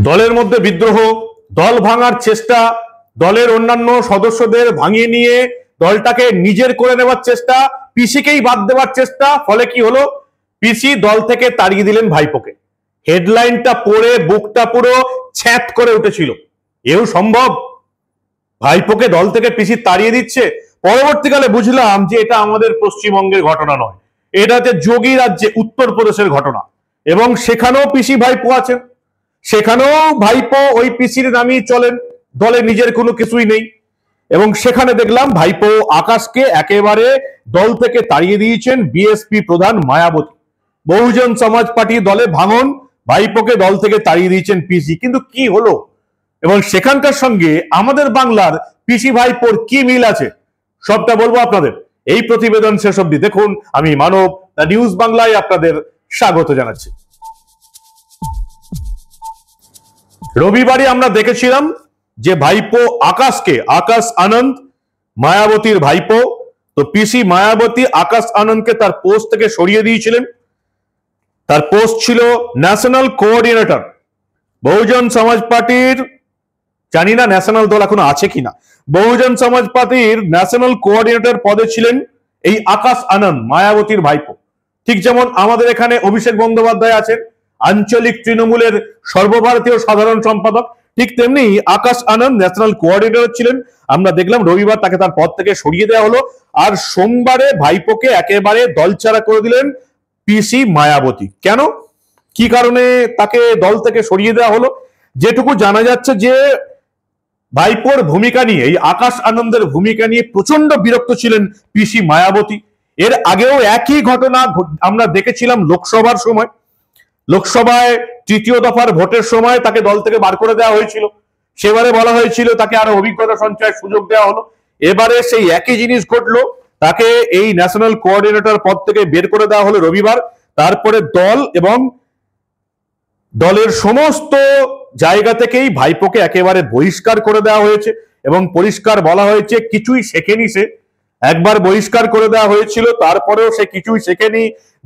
দলের মধ্যে বিদ্রোহ, দল ভাঙার চেষ্টা, দলের অন্যান্য সদস্যদের ভাঙিয়ে নিয়ে দলটাকে নিজের করে নেওয়ার চেষ্টা, পিসিকেই বাদ দেওয়ার চেষ্টা। ফলে কি হলো, পিসি দল থেকে তাড়িয়ে দিলেন ভাইপোকে। হেডলাইনটা পড়ে বুকটা পুরো ছ্যাঁত করে উঠেছিল। এও সম্ভব? ভাইপোকে দল থেকে পিসি তাড়িয়ে দিচ্ছে। পরবর্তীকালে বুঝলাম যে এটা আমাদের পশ্চিমবঙ্গের ঘটনা নয়, এটা হচ্ছে যোগী রাজ্যে উত্তরপ্রদেশের ঘটনা। এবং সেখানেও পিসি ভাইপো আছেন, সেখানেও ভাইপো ওই পিসির নামেই চলেন, দলে নিজের কোনো কিছুই নেই। এবং সেখানে দেখলাম ভাইপো আকাশকে একেবারে দল থেকে তাড়িয়ে দিয়েছেন বিএসপি প্রধান মায়াবতী। বহুজন সমাজ পার্টি দলে ভাঙন, ভাইপোকে দল থেকে তাড়িয়ে দিয়েছেন পিসি। কিন্তু কি হলো এবং সেখানকার সঙ্গে আমাদের বাংলার পিসি ভাইপোর কি মিল আছে, সবটা বলবো আপনাদের। এই প্রতিবেদন শেষ অবধি দেখুন। আমি মানব, দ্য নিউজ বাংলায় আপনাদের স্বাগত জানাচ্ছি। রবিবারে আমরা দেখেছিলাম যে ভাইপো আকাশকে, আকাশ আনন্দ মায়াবতীর ভাইপো, তো পিসি মায়াবতী আকাশ আনন্দকে তার পোস্ট থেকে সরিয়ে দিয়েছিলেন। তার পোস্ট ছিল ন্যাশনাল কোঅর্ডিনেটর। বহুজন সমাজ পার্টির, জানি না ন্যাশনাল দল এখনো আছে কিনা, বহুজন সমাজ পার্টির ন্যাশনাল কোঅর্ডিনেটর পদে ছিলেন এই আকাশ আনন্দ, মায়াবতীর ভাইপো। ঠিক যেমন আমাদের এখানে অভিষেক বন্দ্যোপাধ্যায় আছেন, আঞ্চলিক তৃণমূলের সর্বভারতীয় সাধারণ সম্পাদক, ঠিক তেমনি আকাশ আনন্দ ন্যাশনাল কোঅর্ডিনেটর ছিলেন। আমরা দেখলাম রবিবার তাকে তার পদ থেকে সরিয়ে দেওয়া হলো, আর সোমবারে ভাইপোকে একেবারে দলছাড়া করে দিলেন পিসি মায়াবতী। কেন, কি কারণে তাকে দল থেকে সরিয়ে দেওয়া হলো? যেটুকু জানা যাচ্ছে যে ভাইপোর ভূমিকা নিয়ে, এই আকাশ আনন্দের ভূমিকা নিয়ে প্রচন্ড বিরক্ত ছিলেন পিসি মায়াবতী। এর আগেও একই ঘটনা আমরা দেখেছিলাম লোকসভার সময়। লোকসভায় তৃতীয় দফার ভোটের সময় তাকে দল থেকে বার করে দেওয়া হয়েছিল। সেবারে বলা হয়েছিল তাকে আরো অভিজ্ঞতা সঞ্চয়ের সুযোগ দেওয়া হলো। এবারে সেই একই জিনিস ঘটলো, তাকে এই ন্যাশনাল কোঅর্ডিনেটর পদ থেকে বের করে দেওয়া হলো রবিবার। তারপরে দল এবং দলের সমস্ত জায়গা থেকেই ভাইপোকে একেবারে বহিষ্কার করে দেওয়া হয়েছে এবং পরিষ্কার বলা হয়েছে কিছুই শেখেনি সে। একবার বহিষ্কার করে দেওয়া হয়েছিল, তারপরেও সে কিছুই শেখেনি।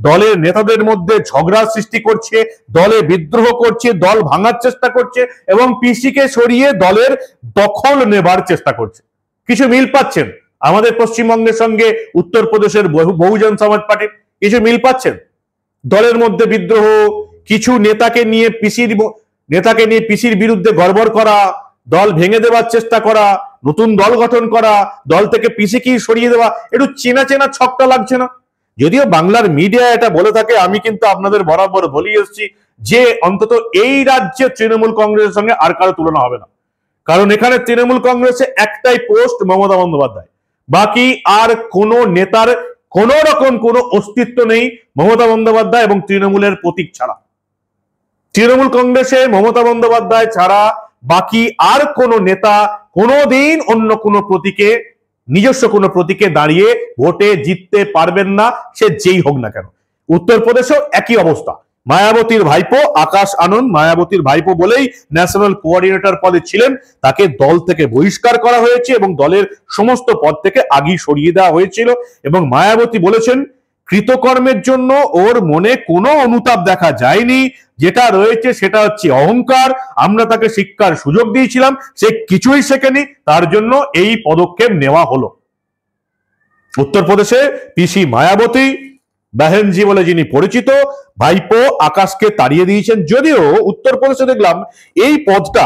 দলের নেতাদের মধ্যে ঝগড়া সৃষ্টি করছে, দলে বিদ্রোহ করছে, দল ভাঙার চেষ্টা করছে এবং পিসিকে সরিয়ে দলের দখল নেবার চেষ্টা করছে। কিছু মিল পাচ্ছেন আমাদের পশ্চিমবঙ্গের সঙ্গে উত্তরপ্রদেশের বহুজন সমাজ পার্টির? কিছু মিল পাচ্ছেন? দলের মধ্যে বিদ্রোহ, কিছু নেতাকে নিয়ে পিসির বিরুদ্ধে গড়বড় করা, দল ভেঙে দেওয়ার চেষ্টা করা, নতুন দল গঠন করা, দল থেকে পিসিকেই সরিয়ে দেওয়া, একটু চেনা চেনা ছকটা লাগছে না? যদিও বাংলার মিডিয়া এটা বলে থাকে, আমি কিন্তু আপনাদের বরাবর বলি এসেছি যে অন্তত এই রাজ্যে তৃণমূল কংগ্রেসের সঙ্গে আর কারো তুলনা হবে না। কারণ এখানে তৃণমূল কংগ্রেসে একটাই পোস্ট, মমতা বন্দ্যোপাধ্যায়। বাকি আর কোন নেতার কোন রকম কোনো অস্তিত্ব নেই মমতা বন্দ্যোপাধ্যায় এবং তৃণমূলের প্রতীক ছাড়া। তৃণমূল কংগ্রেসে মমতা বন্দ্যোপাধ্যায় ছাড়া বাকি আর কোন নেতা কোনোদিন অন্য কোনো প্রতীকে, নিজস্ব কোনো প্রতীকে দাঁড়িয়ে ভোটে জিততে পারবেন না, সে যেই হোক না কেন। উত্তরপ্রদেশেও একই অবস্থা। মায়াবতীর ভাইপো আকাশ আনন্দ, মায়াবতীর ভাইপো বলেই ন্যাশনাল কোঅর্ডিনেটর পদে ছিলেন, তাকে দল থেকে বহিষ্কার করা হয়েছে এবং দলের সমস্ত পদ থেকে আগেই সরিয়ে দেওয়া হয়েছিল। এবং মায়াবতী বলেছেন কৃতকর্মের জন্য ওর মনে কোনো অনুতাপ দেখা যায়নি, যেটা রয়েছে সেটা হচ্ছে অহংকার। আমরা তাকে শিক্ষার সুযোগ দিয়েছিলাম, সে কিছুই শেখেনি, তার জন্য এই পদক্ষেপ নেওয়া হলো। উত্তরপ্রদেশে পিসি মায়াবতী, বাহেনজি বলে যিনি পরিচিত, ভাইপো আকাশকে তাড়িয়ে দিয়েছেন। যদিও উত্তরপ্রদেশে দেখলাম এই পদটা,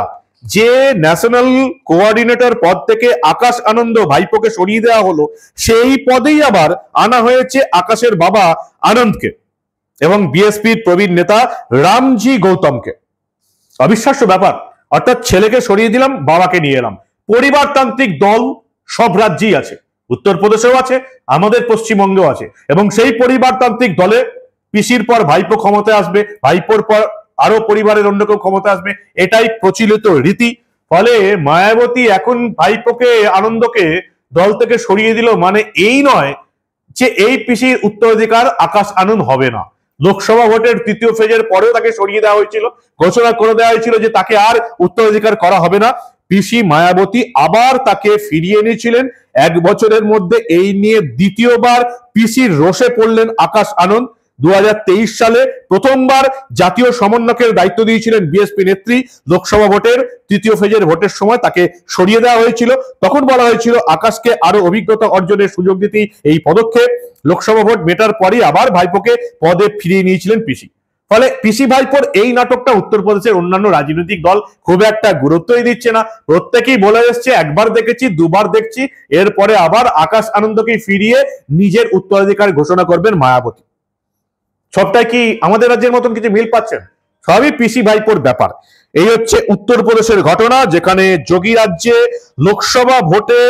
যে ন্যাশনাল কোঅর্ডিনেটর পদ থেকে আকাশ আনন্দ ভাইপোকে সরিয়ে দেওয়া হলো, সেই পদেই আবার আনা হয়েছে আকাশের বাবা আনন্দকে এবং বিএসপির প্রবীণ নেতা রামজি গৌতমকে। অবিশ্বাস্য ব্যাপার। অর্থাৎ ছেলেকে সরিয়ে দিলাম, বাবাকে নিয়ে এলাম। পরিবারতান্ত্রিক দল সব রাজ্যেই আছে, উত্তরপ্রদেশেও আছে, আমাদের পশ্চিমবঙ্গেও আছে। এবং সেই পরিবারতান্ত্রিক দলে পিসির পর ভাইপো ক্ষমতায় আসবে, ভাইপোর পর আরো পরিবারের অন্য কেউ ক্ষমতা আসবে, এটাই প্রচলিত রীতি। ফলে মায়াবতী এখন ভাইপোকে, আনন্দকে দল থেকে সরিয়ে দিল মানে এই নয় যে এই পিসির উত্তরাধিকার আকাশ আনন্দ হবে না। লোকসভা ভোটের তৃতীয় ফেজের পরেও তাকে সরিয়ে দেওয়া হয়েছিল, ঘোষণা করে দেওয়া হয়েছিল যে তাকে আর উত্তরাধিকার করা হবে না। পিসি মায়াবতী আবার তাকে ফিরিয়ে এনেছিলেন 1 বছরের মধ্যে। এই নিয়ে দ্বিতীয়বার পিসির রোষে পড়লেন আকাশ আনন্দ, 2023 সালে প্রথমবার জাতীয় সমন্বয়কের দায়িত্ব দিয়েছিলেন বিএসপি নেত্রী। লোকসভা ভোটের তৃতীয় ফেজের ভোটের সময় তাকে সরিয়ে দেওয়া হয়েছিল। তখন বলা হয়েছিল আকাশকে আরো অভিজ্ঞতা অর্জনের সুযোগ দিতেই এই পদক্ষেপ। লোকসভা ভোট মেটার পরই আবার ভাইপোকে পদে ফিরিয়ে নিয়েছিলেন পিসি। ফলে পিসি ভাইপোর এই নাটকটা উত্তরপ্রদেশের অন্যান্য রাজনৈতিক দল খুব একটা গুরুত্বই দিচ্ছে না। প্রত্যেকেই বলে এসছে একবার দেখেছি, দুবার দেখছি, এরপরে আবার আকাশ আনন্দকে ফিরিয়ে নিজের উত্তরাধিকার ঘোষণা করবেন মায়াবতী। সবটাই কি আমাদের রাজ্যের মতন কিছু মিল পাচ্ছেন? সবই পিসি ভাইপোর ব্যাপার। এই হচ্ছে উত্তরপ্রদেশের ঘটনা, যেখানে যোগী রাজ্যে লোকসভা ভোটে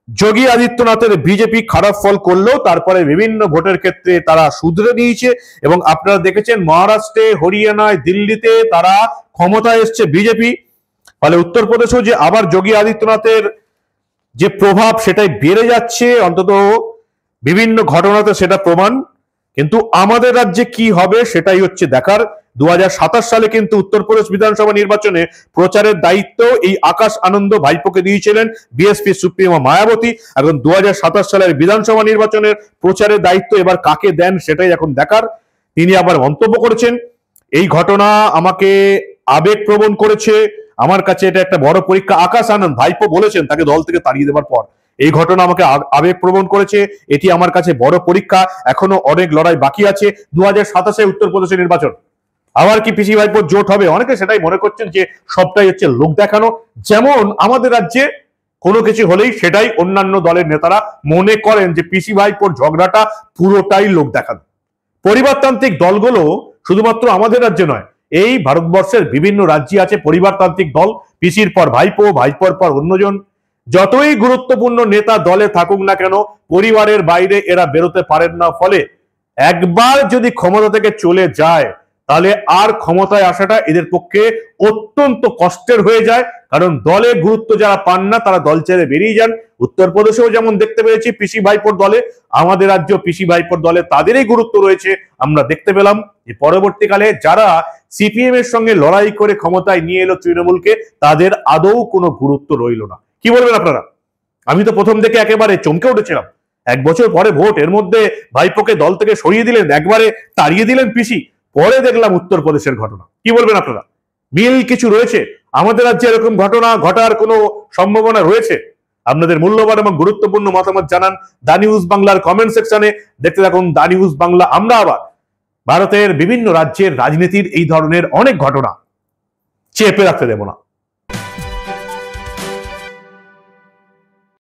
যোগী আদিত্যনাথের বিজেপি খারাপ ফল করলেও তারপরে বিভিন্ন ভোটের ক্ষেত্রে তারা শুধরে নিয়েছে। এবং আপনারা দেখেছেন মহারাষ্ট্রে, হরিয়ানায়, দিল্লিতে তারা ক্ষমতায় এসছে বিজেপি। ফলে উত্তরপ্রদেশেও যে আবার যোগী আদিত্যনাথের যে প্রভাব সেটাই বেড়ে যাচ্ছে, অন্তত বিভিন্ন ঘটনাতে সেটা প্রমাণ। কিন্তু আমাদের রাজ্যে কি হবে সেটাই হচ্ছে দেখার। 2027 সালে কিন্তু উত্তরপ্রদেশ বিধানসভা নির্বাচনে প্রচারের দায়িত্ব এই আকাশ আনন্দ ভাইপোকে দিয়েছিলেন বিএসপি সুপ্রিমো মায়াবতী। এখন 2027 সালের বিধানসভা নির্বাচনের প্রচারের দায়িত্ব এবার কাকে দেন সেটাই এখন দেখার। তিনি আবার মন্তব্য করেছেন, এই ঘটনা আমাকে আবেগপ্রবণ করেছে, আমার কাছে এটা একটা বড় পরীক্ষা। আকাশ আনন্দ ভাইপো বলেছেন তাকে দল থেকে তাড়িয়ে দেওয়ার পর, এই ঘটনা আমাকে আবেগপ্রবণ করেছে, এটি আমার কাছে বড় পরীক্ষা, এখনো অনেক লড়াই বাকি আছে। 2027 উত্তরপ্রদেশের নির্বাচন, আবার কি পিসি ভাইপোর জোট হবে? অনেকে সেটাই মনে করছেন যে সবটাই হচ্ছে লোক দেখানো। যেমন আমাদের রাজ্যে কোনো কিছু হলেই সেটাই অন্যান্য দলের নেতারা মনে করেন যে পিসি ভাইপোর ঝগড়াটা পুরোটাই লোক দেখানো। পরিবারতান্ত্রিক দলগুলো শুধুমাত্র আমাদের রাজ্যে নয়, এই ভারতবর্ষের বিভিন্ন রাজ্যে আছে পরিবারতান্ত্রিক দল। পিসির পর ভাইপো, ভাইপোর পর অন্যজন। যতই গুরুত্বপূর্ণ নেতা দলে থাকুক না কেন, পরিবারের বাইরে এরা বেরোতে পারেন না। ফলে একবার যদি ক্ষমতা থেকে চলে যায় তাহলে আর ক্ষমতায় আসাটা এদের পক্ষে অত্যন্ত কষ্টের হয়ে যায়। কারণ দলে গুরুত্ব যারা পান না তারা দল ছেড়ে বেরিয়ে যান। উত্তরপ্রদেশেও যেমন দেখতে পেয়েছি পিসি ভাইপোর দলে, আমাদের রাজ্য পিসি ভাইপোর দলে তাদেরই গুরুত্ব রয়েছে। আমরা দেখতে পেলাম যে পরবর্তীকালে যারা সিপিএম এর সঙ্গে লড়াই করে ক্ষমতায় নিয়ে এলো তৃণমূলকে, তাদের আদৌ কোনো গুরুত্ব রইল না। কি বলবেন আপনারা? আমি তো প্রথম থেকে একেবারে চমকে উঠেছিলাম। 1 বছর পরে ভোট, এর মধ্যে ভাইপোকে দল থেকে সরিয়ে দিলেন, একবারে তাড়িয়ে দিলেন পিসি। পরে দেখলাম উত্তরপ্রদেশের ঘটনা। কি বলবেন আপনারা? মিল কিছু রয়েছে? আমাদের রাজ্যে এরকম ঘটনা ঘটার কোনো সম্ভাবনা রয়েছে? আপনাদের মূল্যবান এবং গুরুত্বপূর্ণ মতামত জানান দা নিউজ বাংলার কমেন্ট সেকশনে। দেখতে থাকুন দা নিউজ বাংলা। আমরা আবার ভারতের বিভিন্ন রাজ্যের রাজনীতির এই ধরনের অনেক ঘটনা চেপে রাখতে দেব না।